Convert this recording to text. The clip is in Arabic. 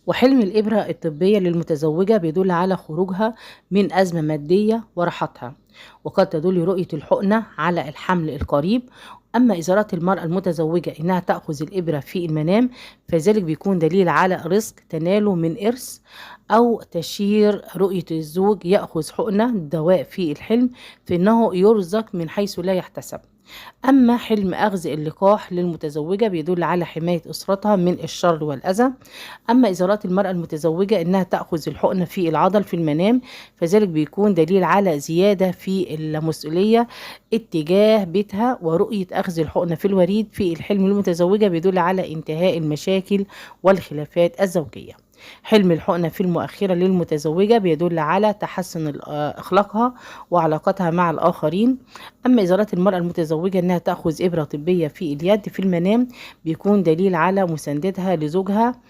وحلم الإبرة الطبية للمتزوجة بيدل على خروجها من أزمة مادية وراحتها، وقد تدل رؤية الحقنة على الحمل القريب. أما إذا رأت المرأة المتزوجة إنها تأخذ الإبرة في المنام، فذلك بيكون دليل على رزق تناله من إرث، أو تشير رؤية الزوج يأخذ حقنة دواء في الحلم فإنه يرزق من حيث لا يحتسب. أما حلم أخذ اللقاح للمتزوجة بيدل على حماية أسرتها من الشر والأذى. أما إذا رأت المرأة المتزوجة إنها تأخذ الحقنة في العضل في المنام، فذلك بيكون دليل على زيادة في المسؤولية اتجاه بيتها. ورؤية أخذ الحقنة في الوريد في الحلم المتزوجة بيدل على انتهاء المشاكل والخلافات الزوجية. حلم الحقنة في المؤخرة للمتزوجة بيدل على تحسن أخلاقها وعلاقتها مع الآخرين. أما إذا رأت المرأة المتزوجة إنها تأخذ إبرة طبية في اليد في المنام، بيكون دليل على مساندتها لزوجها